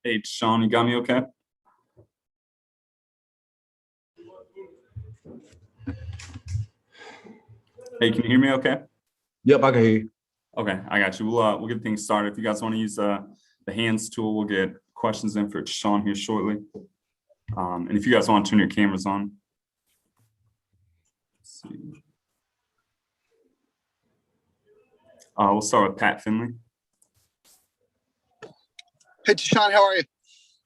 Hey, Sean, you got me okay? Hey, can you hear me okay? Yep, I can hear you. Okay, I got you. We'll get things started. If you guys want to use the hands tool, we'll get questions in for Sean here shortly. And if you guys want to turn your cameras on. Let's see. We'll start with Pat Finley. Hey, Sean, how are you?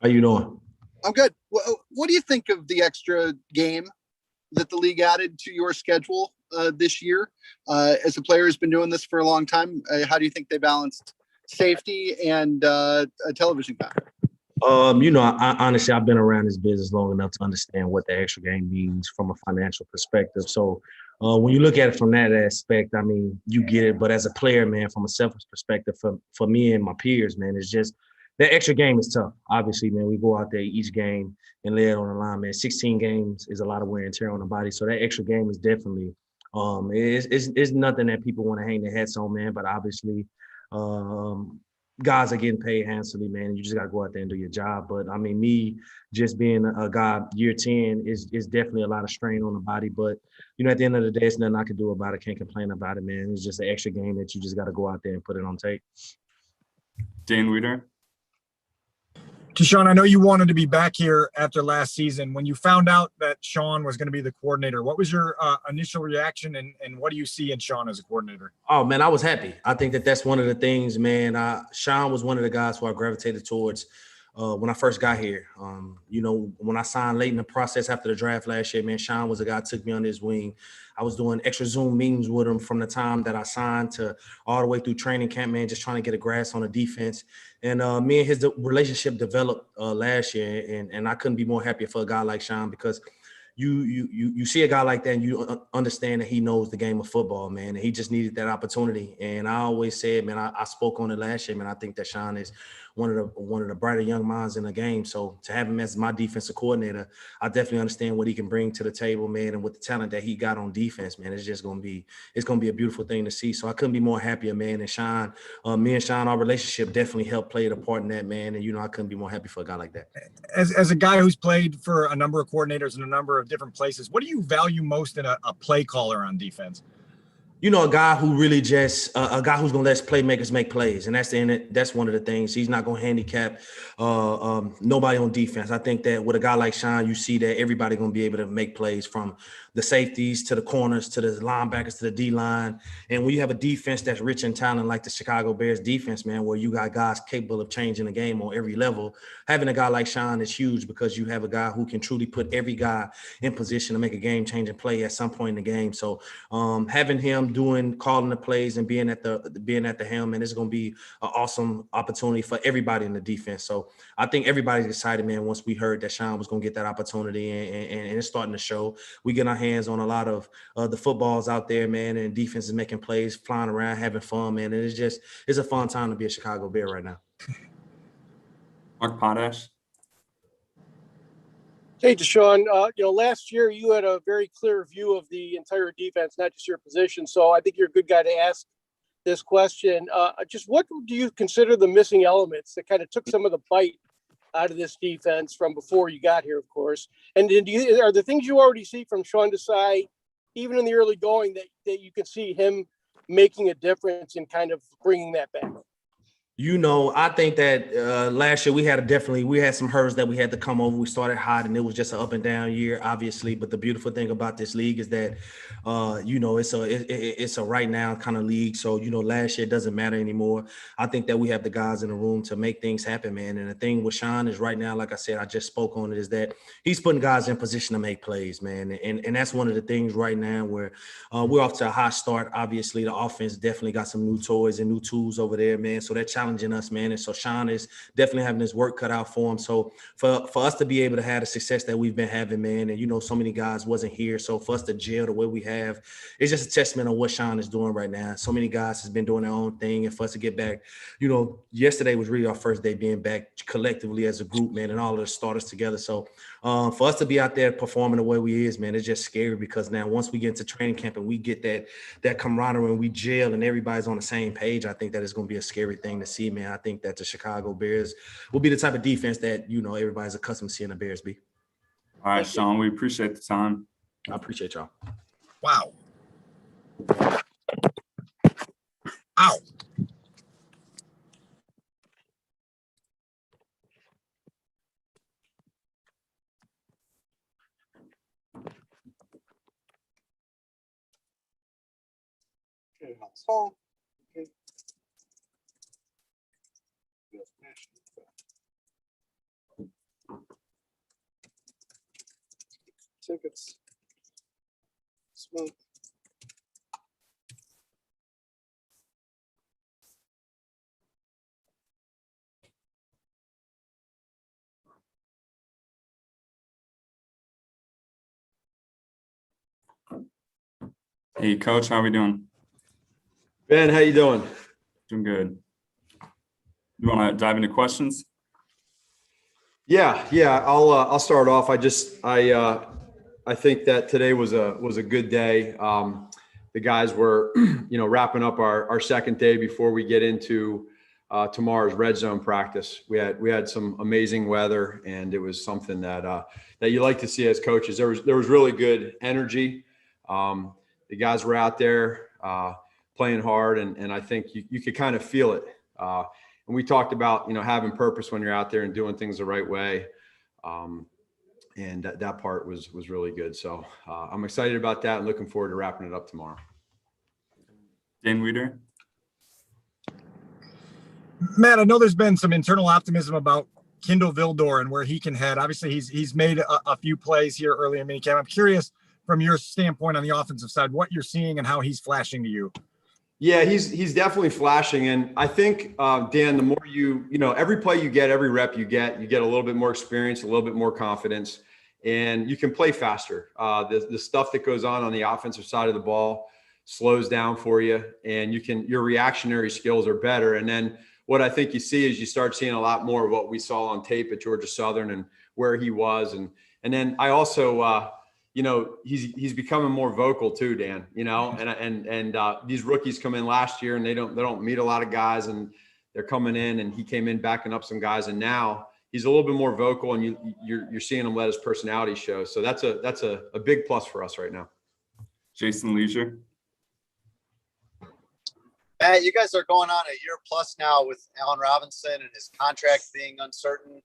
How you doing? I'm good. What do you think of the extra game that the league added to your schedule this year? As a player who's been doing this for a long time, how do you think they balanced safety and a television time? I honestly, I've been around this business long enough to understand what the extra game means from a financial perspective. So when you look at it from that aspect, I mean, you get it. But as a player, man, from a selfish perspective, for me and my peers, man, it's just that extra game is tough. Obviously, man, we go out there each game and lay it on the line, man. 16 games is a lot of wear and tear on the body. So that extra game is definitely it's nothing that people want to hang their hats on, man. But obviously, guys are getting paid handsomely, man. You just got to go out there and do your job. But I mean, me just being a guy year 10 is definitely a lot of strain on the body. But, at the end of the day, it's nothing I can do about it. Can't complain about it, man. It's just an extra game that you just got to go out there and put it on tape. Dan Weeder. Sean, I know you wanted to be back here after last season. When you found out that Sean was going to be the coordinator, what was your initial reaction, and what do you see in Sean as a coordinator? Oh, man, I was happy. I think that's one of the things, man. Sean was one of the guys who I gravitated towards when I first got here. When I signed late in the process after the draft last year, man, Sean was a guy who took me under his wing. I was doing extra Zoom meetings with him from the time that I signed to all the way through training camp, man, just trying to get a grasp on the defense. And me and his relationship developed last year, and I couldn't be more happy for a guy like Sean because you see a guy like that and you understand that he knows the game of football, man, and he just needed that opportunity. And I always said, man, I spoke on it last year, man, I think that Sean is one of the brighter young minds in the game. So to have him as my defensive coordinator, I definitely understand what he can bring to the table, man, and with the talent that he got on defense, man, it's gonna be a beautiful thing to see. So I couldn't be more happier, man. And Sean, me and Sean, our relationship definitely helped play a part in that, man. And I couldn't be more happy for a guy like that. As a guy who's played for a number of coordinators in a number of different places, what do you value most in a play caller on defense? A guy who really just a guy who's gonna let his playmakers make plays, and that's one of the things. He's not gonna handicap nobody on defense. I think that with a guy like Sean, you see that everybody gonna be able to make plays, from the safeties to the corners to the linebackers to the D line. And when you have a defense that's rich in talent like the Chicago Bears defense, man, where you got guys capable of changing the game on every level, having a guy like Sean is huge because you have a guy who can truly put every guy in position to make a game-changing play at some point in the game. So having him calling the plays and being at the helm, and it's going to be an awesome opportunity for everybody in the defense. So I think everybody's excited, man, once we heard that Sean was going to get that opportunity, and it's starting to show. We get our hands on a lot of the footballs out there, man, and defense is making plays, flying around, having fun, man. And it's a fun time to be a Chicago Bear right now. Mark Potash. Hey, Deshaun, last year you had a very clear view of the entire defense, not just your position. So I think you're a good guy to ask this question. Just what do you consider the missing elements that kind of took some of the bite out of this defense from before you got here, of course? And are there things you already see from Sean Desai, even in the early going, that you can see him making a difference in kind of bringing that back? I think that last year we had some hurdles that we had to come over. We started hot, and it was just an up and down year, obviously. But the beautiful thing about this league is that, it's a right now kind of league. So, last year doesn't matter anymore. I think that we have the guys in the room to make things happen, man. And the thing with Sean is right now, like I said, I just spoke on it, is that he's putting guys in position to make plays, man. And that's one of the things right now where we're off to a hot start. Obviously, the offense definitely got some new toys and new tools over there, man. So that challenging us, man. And so Sean is definitely having his work cut out for him. So for us to be able to have the success that we've been having, man, and so many guys wasn't here. So for us to gel the way we have, it's just a testament of what Sean is doing right now. So many guys has been doing their own thing, and for us to get back, yesterday was really our first day being back collectively as a group, man, and all of the starters together. So for us to be out there performing the way we is, man, it's just scary, because now once we get into training camp and we get that camaraderie and we gel and everybody's on the same page, I think that it's going to be a scary thing to see. see, man. I think that the Chicago Bears will be the type of defense that, you know, everybody's accustomed to seeing the Bears be. All right, Thank you. Sean, we appreciate the time. I appreciate y'all. Wow. Ow. Tickets. Smooth. Hey, Coach, how we doing? Ben, how you doing? Doing good. You want to dive into questions? Yeah. I'll start off. I think that today was a good day. The guys were, wrapping up our second day before we get into tomorrow's red zone practice. We had some amazing weather, and it was something that you like to see as coaches. There was really good energy. The guys were out there playing hard, and I think you could kind of feel it. And we talked about, having purpose when you're out there and doing things the right way. And that part was really good. So I'm excited about that and looking forward to wrapping it up tomorrow. Dan Weeder? Matt, I know there's been some internal optimism about Kindle Vildor and where he can head. Obviously, he's made a few plays here early in minicamp. I'm curious from your standpoint on the offensive side, what you're seeing and how he's flashing to you. Yeah, he's definitely flashing. And I think, Dan, the more every play you get, every rep you get a little bit more experience, a little bit more confidence, and you can play faster. The stuff that goes on the offensive side of the ball slows down for you, and your reactionary skills are better. And then what I think you see is you start seeing a lot more of what we saw on tape at Georgia Southern and where he was. And then I also, he's becoming more vocal too, Dan, and these rookies come in last year and they don't meet a lot of guys, and they're coming in, and he came in backing up some guys, and now he's a little bit more vocal, and you're seeing him let his personality show. So that's a big plus for us right now. Jason Leisure? Matt, you guys are going on a year plus now with Allen Robinson and his contract being uncertain.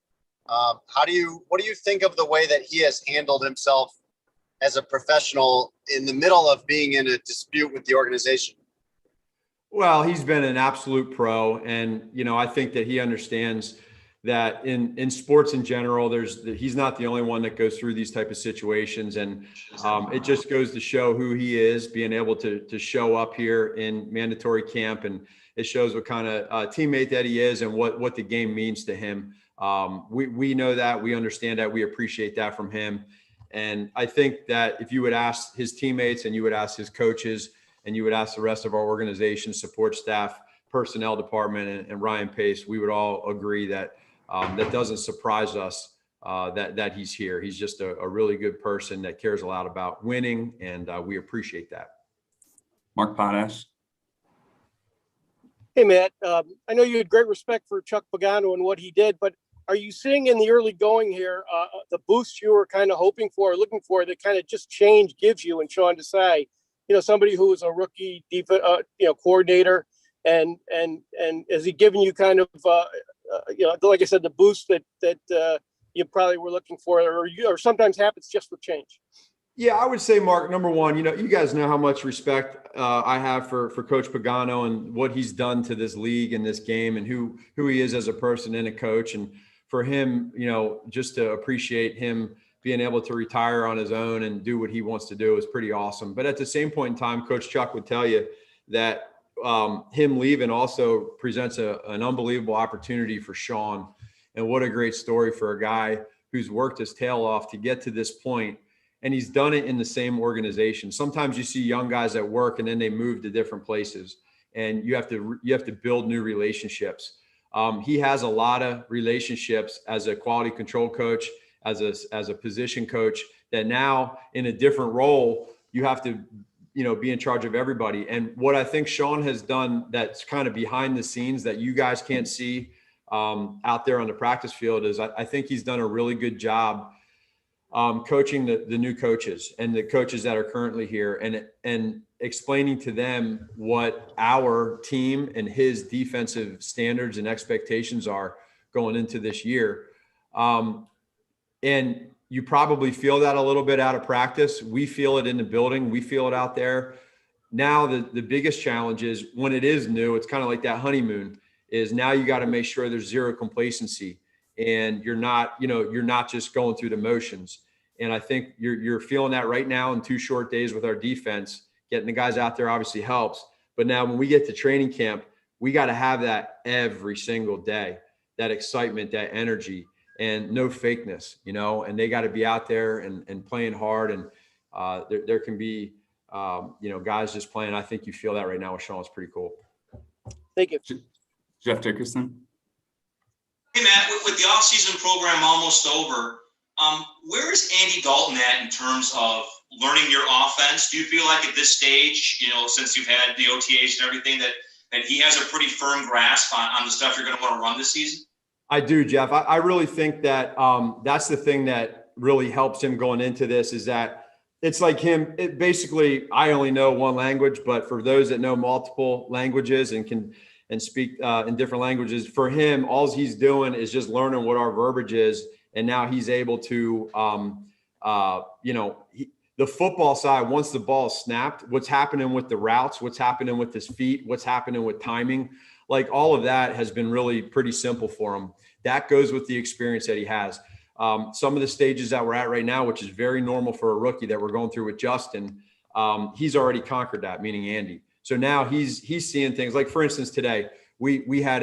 What do you think of the way that he has handled himself as a professional in the middle of being in a dispute with the organization? Well, he's been an absolute pro. And, I think that he understands that in sports in general, he's not the only one that goes through these type of situations. And it just goes to show who he is, being able to show up here in mandatory camp. And it shows what kind of teammate that he is and what the game means to him. We know that, we understand that, we appreciate that from him. And I think that if you would ask his teammates and you would ask his coaches and you would ask the rest of our organization, support staff, personnel department, and Ryan Pace, we would all agree that that doesn't surprise us that he's here. He's just a really good person that cares a lot about winning, and we appreciate that. Mark Potash? Hey, Matt, I know you had great respect for Chuck Pagano and what he did, but are you seeing in the early going here the boost you were kind of hoping for or looking for that kind of just change gives you and Sean Desai, somebody who was a rookie coordinator, and has he given you kind of like I said, the boost that you probably were looking for, or sometimes happens just with change? Yeah, I would say, Mark, number one, you guys know how much respect I have for Coach Pagano and what he's done to this league and this game, and who he is as a person and a coach. And for him, just to appreciate him being able to retire on his own and do what he wants to do is pretty awesome. But at the same point in time, Coach Chuck would tell you that him leaving also presents an unbelievable opportunity for Sean. And what a great story for a guy who's worked his tail off to get to this point. And he's done it in the same organization. Sometimes you see young guys at work and then they move to different places, and you have to build new relationships. He has a lot of relationships as a quality control coach, as a position coach, that now in a different role, you have to be in charge of everybody. And what I think Sean has done that's kind of behind the scenes that you guys can't see out there on the practice field is I think he's done a really good job coaching the new coaches and the coaches that are currently here and explaining to them what our team and his defensive standards and expectations are going into this year. And you probably feel that a little bit out of practice. We feel it in the building. We feel it out there. Now, the biggest challenge is when it is new, it's kind of like that honeymoon is now you got to make sure there's zero complacency and you're not just going through the motions. And I think you're feeling that right now in 2 short days with our defense. Getting the guys out there obviously helps. But now when we get to training camp, we got to have that every single day, that excitement, that energy, and no fakeness, and they got to be out there and playing hard. And there can be, guys just playing. I think you feel that right now with Sean. It's pretty cool. Thank you. Jeff Dickerson. Hey, Matt, with the offseason program almost over, where is Andy Dalton at in terms of learning your offense? Do you feel like at this stage, since you've had the OTAs and everything, that he has a pretty firm grasp on the stuff you're going to want to run this season? I do, Jeff. I really think that that's the thing that really helps him going into this is that it's like him. Basically, I only know one language, but for those that know multiple languages and can speak in different languages, for him, all he's doing is just learning what our verbiage is. And now he's able to, the football side, once the ball is snapped, what's happening with the routes, what's happening with his feet, what's happening with timing, like all of that has been really pretty simple for him. That goes with the experience that he has. Some of the stages that we're at right now, which is very normal for a rookie that we're going through with Justin, he's already conquered that, meaning Andy. So now he's seeing things like, for instance, today we had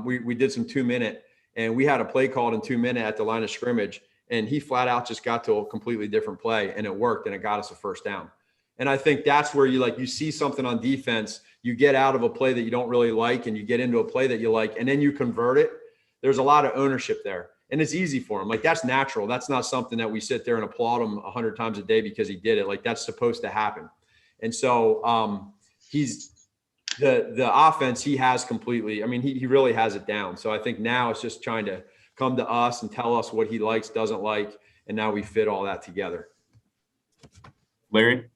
we did some 2-minute and we had a play called in 2-minute at the line of scrimmage. And he flat out just got to a completely different play and it worked and it got us a first down. And I think that's where you see something on defense, you get out of a play that you don't really like and you get into a play that you like, and then you convert it. There's a lot of ownership there and it's easy for him. Like that's natural. That's not something that we sit there and applaud him 100 times a day because he did it. Like that's supposed to happen. And so he's the offense he has completely, he really has it down. So I think now it's just trying to come to us and tell us what he likes, doesn't like, and now we fit all that together. Larry.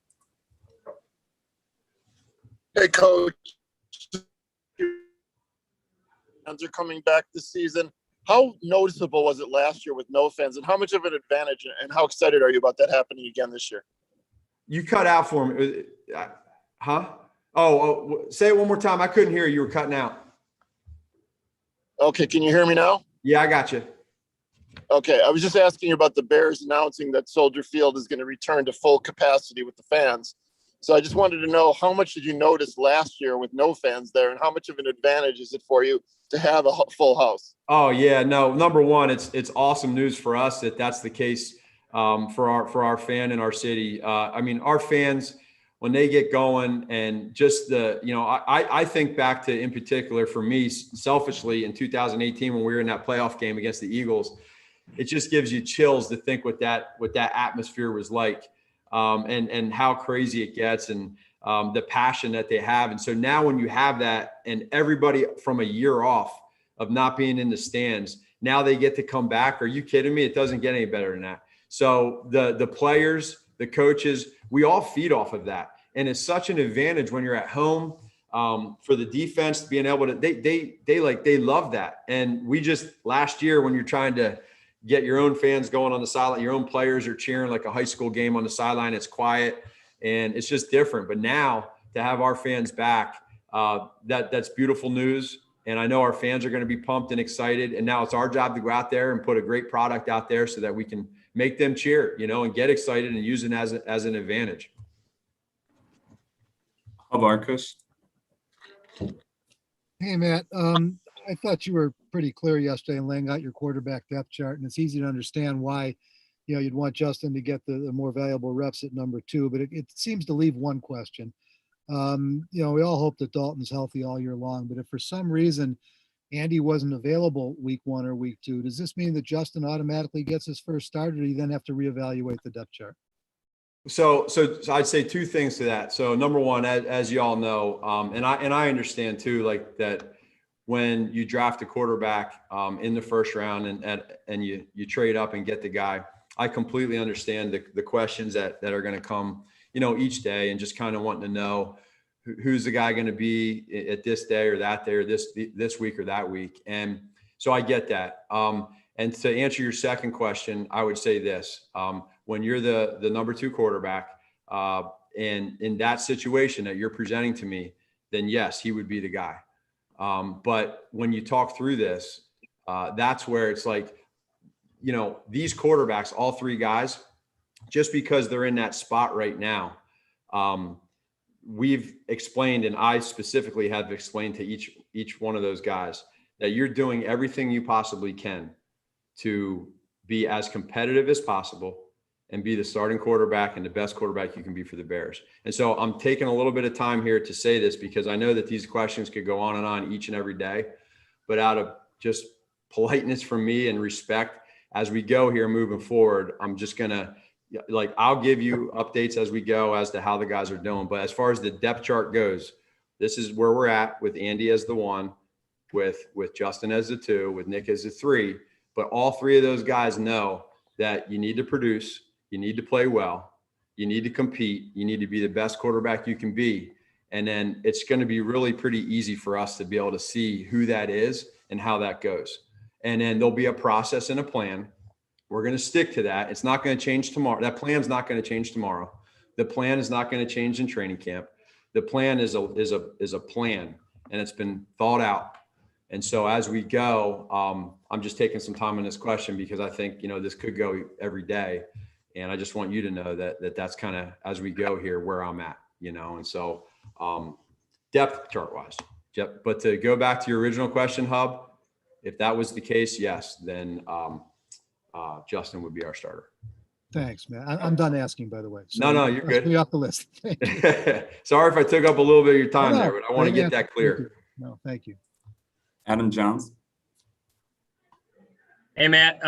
Hey, Coach. Fans are coming back this season. How noticeable was it last year with no fans, and how much of an advantage, and how excited are you about that happening again this year? You cut out for me. Huh? Oh, say it one more time. I couldn't hear you. You were cutting out. Okay, can you hear me now? Yeah, I got you. Okay, I was just asking you about the Bears announcing that Soldier Field is going to return to full capacity with the fans. So I just wanted to know, how much did you notice last year with no fans there, and how much of an advantage is it for you to have a full house? Oh yeah, no. Number one, it's awesome news for us that that's the case for our fan in our city. Our fans, when they get going, and just I think back to, in particular for me selfishly, in 2018 when we were in that playoff game against the Eagles, it just gives you chills to think what that atmosphere was like, and how crazy it gets, and the passion that they have. And so now when you have that, and everybody from a year off of not being in the stands, now they get to come back. Are you kidding me? It doesn't get any better than that. So the players, the coaches, we all feed off of that. And it's such an advantage when you're at home, for the defense being able to, they love that. And we just, last year, when you're trying to get your own fans going on the sideline, your own players are cheering like a high school game on the sideline, it's quiet and it's just different. But now to have our fans back, that's beautiful news. And I know our fans are going to be pumped and excited. And now it's our job to go out there and put a great product out there so that we can make them cheer, and get excited and use it as an advantage. Marcus. Hey, Matt. I thought you were pretty clear yesterday in laying out your quarterback depth chart, and it's easy to understand why, you'd want Justin to get the more valuable reps at number 2, but it seems to leave one question. We all hope that Dalton's healthy all year long, but if for some reason Andy wasn't available week 1 or week 2, does this mean that Justin automatically gets his first start, or do you then have to reevaluate the depth chart? So I'd say two things to that. So number one, as you all know, and I understand too, like that when you draft a quarterback in the first round and you trade up and get the guy, I completely understand the questions that are going to come, each day, and just kind of wanting to know who's the guy going to be at this day or that day or this week or that week. And so I get that. And to answer your second question, I would say this. When you're the number 2 quarterback, and in that situation that you're presenting to me, then yes, he would be the guy. But when you talk through this, that's where it's like, these quarterbacks, all 3 guys, just because they're in that spot right now, we've explained, and I specifically have explained to each one of those guys that you're doing everything you possibly can to be as competitive as possible and be the starting quarterback and the best quarterback you can be for the Bears. And so I'm taking a little bit of time here to say this because I know that these questions could go on and on each and every day, but out of just politeness from me and respect, as we go here moving forward, I'm just going to, I'll give you updates as we go as to how the guys are doing. But as far as the depth chart goes, this is where we're at with Andy as the 1, with Justin as the 2, with Nick as the 3. But all 3 of those guys know that you need to produce, you need to play well, you need to compete, you need to be the best quarterback you can be. And then it's going to be really pretty easy for us to be able to see who that is and how that goes. And then there'll be a process and a plan. We're going to stick to that. It's not going to change tomorrow. That plan's not going to change tomorrow. The plan is not going to change in training camp. The plan is a plan, and it's been thought out. And so as we go, I'm just taking some time on this question because I think, this could go every day. And I just want you to know that's kind of, as we go here, where I'm at, and so depth chart wise. Yep. But to go back to your original question, Hub, if that was the case, yes, then Justin would be our starter. Thanks, man. I'm done asking, by the way. So No, you're good. Be off the list. Thank you. Sorry if I took up a little bit of your time No, there, but I want to great get that answer. clear. Thank you. No, thank you. Adam Johns. Hey, Matt.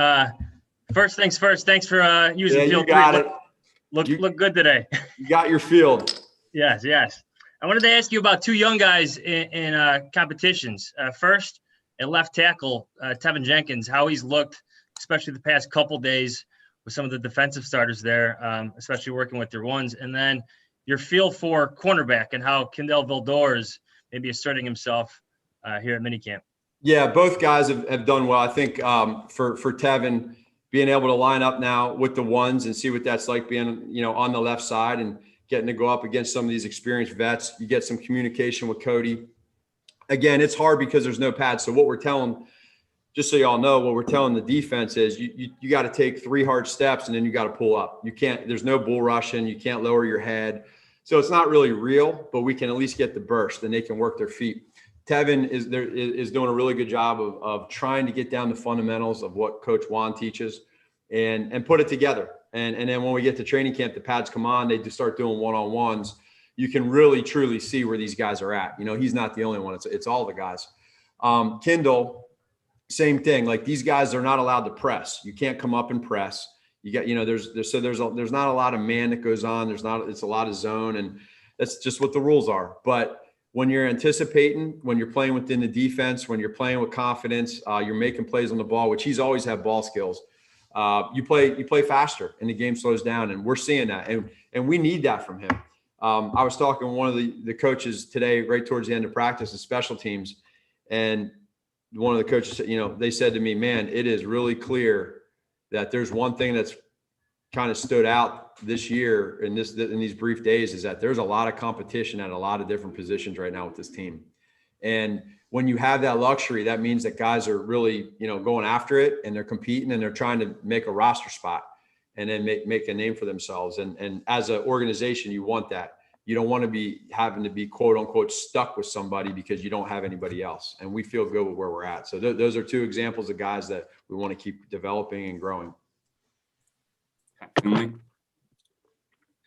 First things first. Thanks for using Yeah, you field got 3. it. Look good today. You got your field. Yes. I wanted to ask you about 2 young guys in competitions. First, at left tackle, Tevin Jenkins, how he's looked, especially the past couple days with some of the defensive starters there, especially working with their ones. And then your feel for cornerback and how Kindle Vildor is maybe asserting himself here at minicamp. Yeah, both guys have done well. I think for Tevin, being able to line up now with the ones and see what that's like being, on the left side and getting to go up against some of these experienced vets. You get some communication with Cody. Again, it's hard because there's no pads. So what we're telling, just so y'all know, what we're telling the defense is you got to take 3 hard steps and then you got to pull up. You can't, there's no bull rushing. You can't lower your head. So it's not really real, but we can at least get the burst and they can work their feet. Tevin is doing a really good job of trying to get down the fundamentals of what Coach Juan teaches and put it together. And then when we get to training camp, the pads come on, they just start doing one-on-ones. You can really, truly see where these guys are at. He's not the only one. It's all the guys. Kindle, same thing. Like these guys are not allowed to press. You can't come up and press. You got, there's not a lot of man that goes on. It's a lot of zone, and that's just what the rules are. But when you're anticipating, when you're playing within the defense, when you're playing with confidence, you're making plays on the ball, which he's always had ball skills. You play faster and the game slows down, and we're seeing that. And we need that from him. I was talking to one of the coaches today, right towards the end of practice, the special teams. And one of the coaches, they said to me, man, it is really clear that there's one thing that's kind of stood out this year in these brief days is that there's a lot of competition at a lot of different positions right now with this team. And when you have that luxury, that means that guys are really, going after it and they're competing and they're trying to make a roster spot and then make a name for themselves. And as an organization, you want that. You don't want to be having to be quote unquote stuck with somebody because you don't have anybody else. And we feel good with where we're at. So those are 2 examples of guys that we want to keep developing and growing. Finley.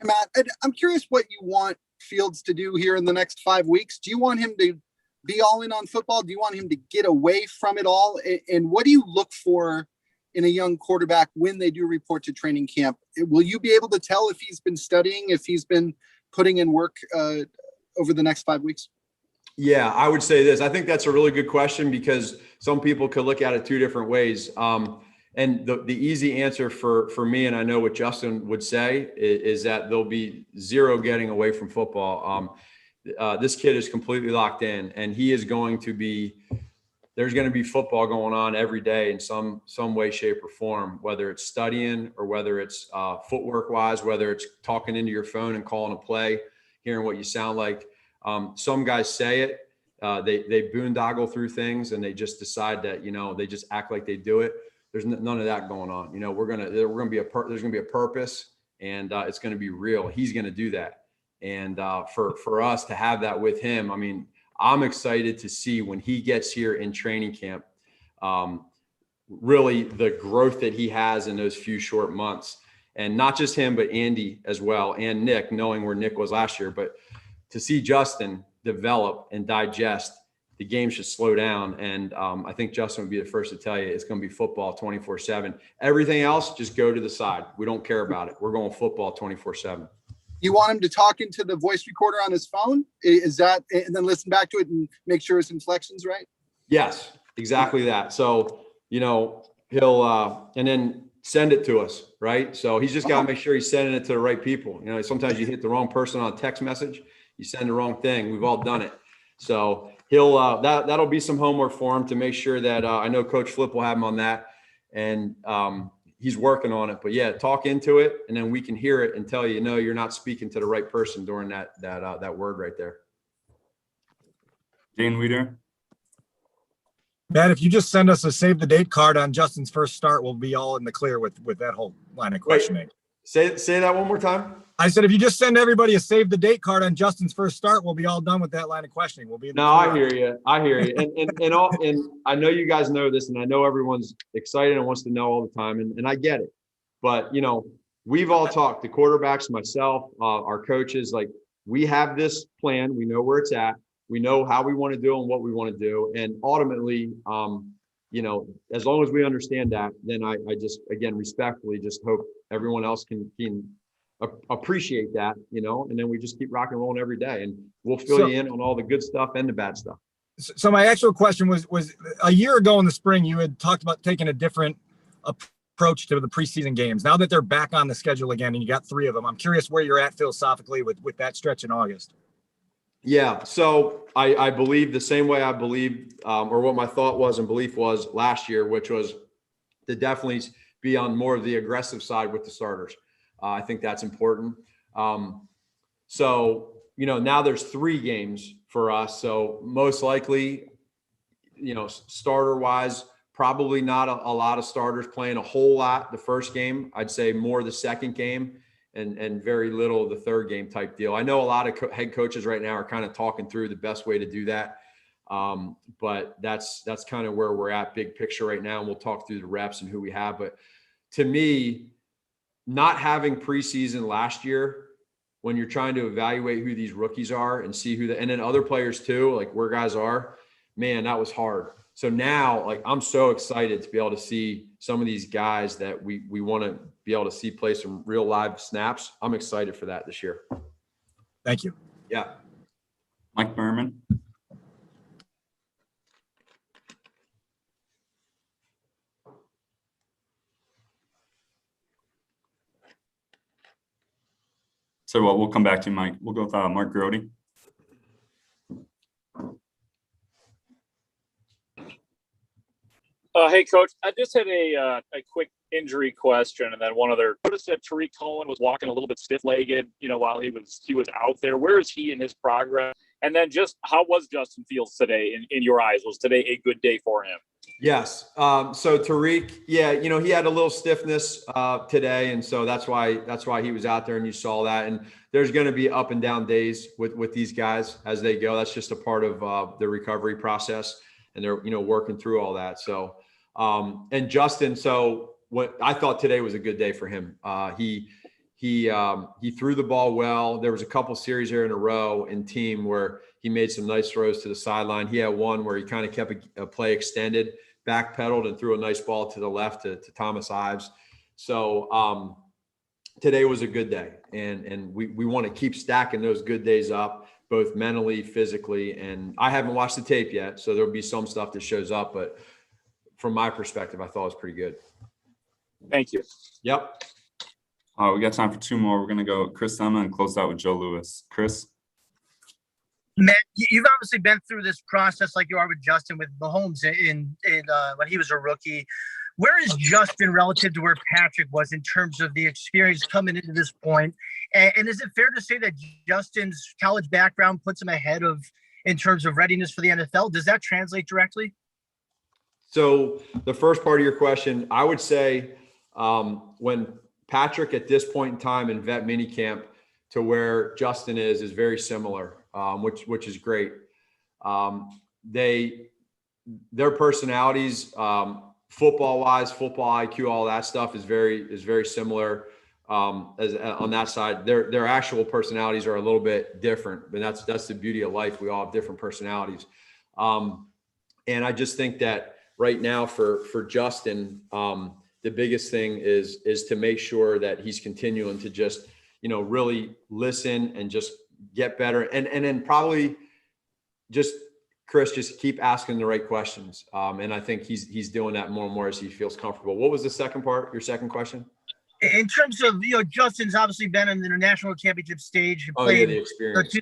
Hey, Matt, I'm curious what you want Fields to do here in the next 5 weeks. Do you want him to be all in on football? Do you want him to get away from it all? And what do you look for in a young quarterback when they do report to training camp? Will you be able to tell if he's been studying, if he's been putting in work over the next 5 weeks? Yeah, I would say this. I think that's a really good question because some people could look at it two different ways. And the easy answer for me, and I know what Justin would say, is that there'll be zero getting away from football. This kid is completely locked in, and he is going to be. There's going to be football going on every day in some way, shape, or form. Whether it's studying or whether it's footwork wise, whether it's talking into your phone and calling a play, hearing what you sound like. Some guys say it. They boondoggle through things, and they just decide that they just act like they do it. There's none of that going on. There's going to be a purpose, and it's going to be real. He's going to do that. And for us to have that with him, I mean, I'm excited to see when he gets here in training camp, really the growth that he has in those few short months. And not just him, but Andy as well, and Nick, knowing where Nick was last year. But to see Justin develop and digest, the game should slow down. And I think Justin would be the first to tell you it's going to be football 24/7. Everything else, just go to the side. We don't care about it. We're going football 24/7. You want him to talk into the voice recorder on his phone? Is that, and then listen back to it and make sure his inflection's right? Yes, exactly that. So, he'll, and then send it to us, right? So he's just got to make sure he's sending it to the right people. Sometimes you hit the wrong person on a text message, you send the wrong thing. We've all done it. So he'll, that'll be some homework for him to make sure that, I know Coach Flip will have him on that, and he's working on it. But yeah, talk into it, and then we can hear it and tell you, no, you're not speaking to the right person during that word right there. Dan Weeder. Matt, if you just send us a save the date card on Justin's first start, we'll be all in the clear with that whole line of questioning. Say that one more time. I said, if you just send everybody a save the date card on Justin's first start, we'll be all done with that line of questioning. We'll be in the No, clear. I hear you. And I know you guys know this, and I know everyone's excited and wants to know all the time. And I get it, but we've all talked, the quarterbacks, myself, our coaches, like, we have this plan. We know where it's at. We know how we want to do and what we want to do. And ultimately, as long as we understand that, then I just, again, respectfully just hope everyone else can appreciate that, and then we just keep rock and rolling every day, and we'll fill you in on all the good stuff and the bad stuff. So my actual question was a year ago in the spring, you had talked about taking a different approach to the preseason games. Now that they're back on the schedule again, and you got 3 of them, I'm curious where you're at philosophically with that stretch in August. Yeah. So I believe the same way I believed, or what my thought was and belief was last year, which was to definitely be on more of the aggressive side with the starters. I think that's important. So, now there's 3 games for us. So most likely, starter wise, probably not a lot of starters playing a whole lot the first game. I'd say more the second game and very little the third game type deal. I know a lot of head coaches right now are kind of talking through the best way to do that. But that's kind of where we're at big picture right now. And we'll talk through the reps and who we have. But to me, not having preseason last year, when you're trying to evaluate who these rookies are and see and then other players too, like where guys are, man, that was hard. So now, like, I'm so excited to be able to see some of these guys that we want to be able to see play some real live snaps. I'm excited for that this year. Thank you. Yeah. Mike Berman. So we'll come back to you, Mike. We'll go with Mark Grody. Hey, Coach, I just had a quick injury question, and then one other. Noticed that Tarik Cohen was walking a little bit stiff-legged, while he was out there. Where is he in his progress? And then just how was Justin Fields today in your eyes? Was today a good day for him? Yes. So Tarik, yeah, he had a little stiffness today, and so that's why he was out there, and you saw that. And there's going to be up and down days with these guys as they go. That's just a part of the recovery process, and they're working through all that. So and Justin, so what I thought today was a good day for him. He threw the ball well. There was a couple series here in a row in team where he made some nice throws to the sideline. He had one where he kind of kept a play extended backpedaled and threw a nice ball to the left to Thomas Ives. So today was a good day, and we want to keep stacking those good days up, both mentally, physically. And I haven't watched the tape yet, so there'll be some stuff that shows up, but from my perspective, I thought it was pretty good. Thank you. Yep. We got time for 2 more. We're going to go Chris Emma and close out with Joe Lewis. Chris? Matt, you've obviously been through this process like you are with Justin, with Mahomes in when he was a rookie. Where is Justin relative to where Patrick was in terms of the experience coming into this point? And is it fair to say that Justin's college background puts him ahead of in terms of readiness for the NFL? Does that translate directly? So the first part of your question, I would say when Patrick at this point in time in vet minicamp to where Justin is very similar, which is great. Their personalities, football wise, football IQ, all that stuff is very similar. As on that side, their actual personalities are a little bit different, but that's the beauty of life. We all have different personalities. And I just think that right now for Justin, the biggest thing is to make sure that he's continuing to just, really listen and just get better. And then probably just, Chris, just keep asking the right questions. And I think he's doing that more and more as he feels comfortable. What was the second part, your second question? In terms of, Justin's obviously been in the national championship stage. Yeah, the experience.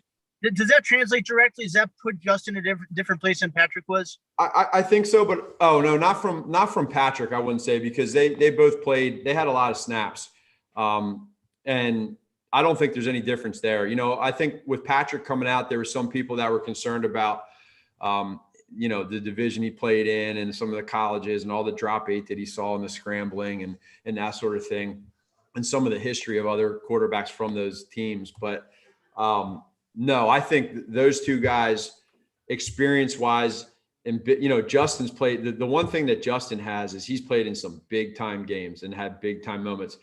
Does that translate directly? Does that put Justin in a different place than Patrick was? I think so, but no, not from Patrick, I wouldn't say, because they both played, they had a lot of snaps. And I don't think there's any difference there. I think with Patrick coming out, there were some people that were concerned about, the division he played in and some of the colleges and all the drop 8 that he saw in the scrambling and that sort of thing, and some of the history of other quarterbacks from those teams. But no, I think those two guys, experience-wise, and Justin's played. The one thing that Justin has is he's played in some big-time games and had big-time moments.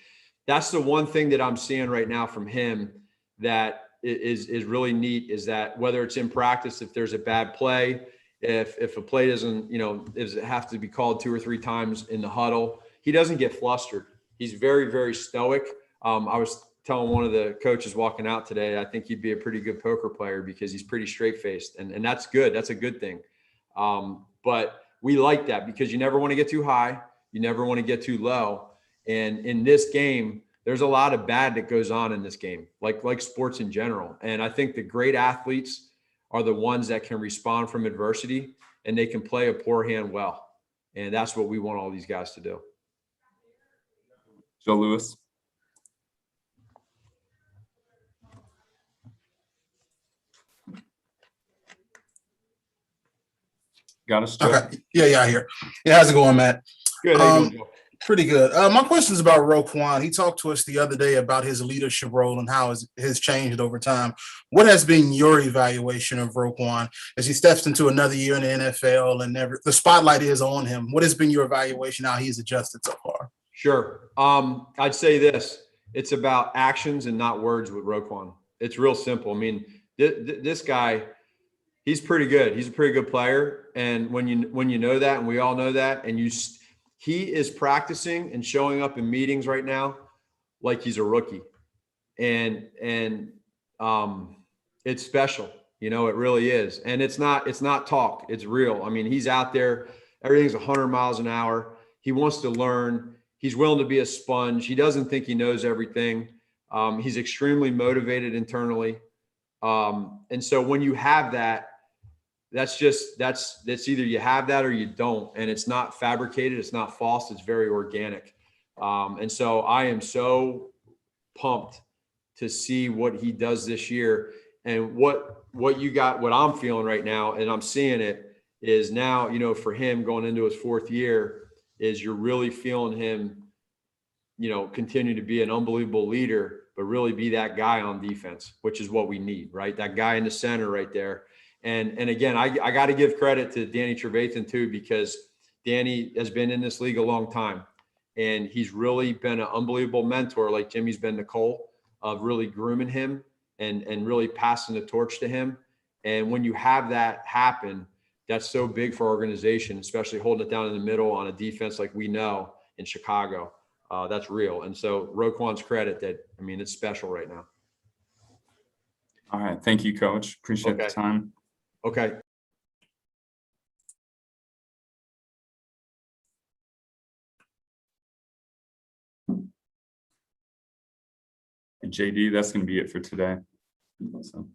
That's the one thing that I'm seeing right now from him that is really neat, is that whether it's in practice, if there's a bad play, if a play doesn't, does it have to be called 2 or 3 times in the huddle, he doesn't get flustered. He's very, very stoic. I was telling one of the coaches walking out today, I think he'd be a pretty good poker player because he's pretty straight-faced, and that's good. That's a good thing. But we like that because you never want to get too high. You never want to get too low. And in this game, there's a lot of bad that goes on in this game, like sports in general. And I think the great athletes are the ones that can respond from adversity, and they can play a poor hand well. And that's what we want all these guys to do. Joe Lewis. Got us, Joe? Okay. Yeah, I hear. Yeah, how's it going, Matt? Good. How you doing, Joe? Pretty good. My question is about Roquan. He talked to us the other day about his leadership role and how has changed over time. What has been your evaluation of Roquan as he steps into another year in the NFL and the spotlight is on him? What has been your evaluation, how he's adjusted so far? Sure. I'd say this. It's about actions and not words with Roquan. It's real simple. I mean, this guy, he's pretty good. He's a pretty good player. And when you know that, and we all know that, and he is practicing and showing up in meetings right now like he's a rookie. And it's special. It really is. And it's not talk. It's real. I mean, he's out there. Everything's 100 miles an hour. He wants to learn. He's willing to be a sponge. He doesn't think he knows everything. He's extremely motivated internally. And so when you have that, that's either you have that or you don't. And it's not fabricated. It's not false. It's very organic. And so I am so pumped to see what he does this year. And what I'm feeling right now, and I'm seeing it, is now, for him going into his 4th year, is you're really feeling him, continue to be an unbelievable leader, but really be that guy on defense, which is what we need, right? That guy in the center right there. And again, I got to give credit to Danny Trevathan too, because Danny has been in this league a long time, and he's really been an unbelievable mentor, like Jimmy's been to Cole, of really grooming him and really passing the torch to him. And when you have that happen, that's so big for our organization, especially holding it down in the middle on a defense like we know in Chicago. That's real. And so Roquan's credit that, I mean, it's special right now. All right. Thank you, Coach. Appreciate the Okay. time. Okay. JD, that's going to be it for today. So.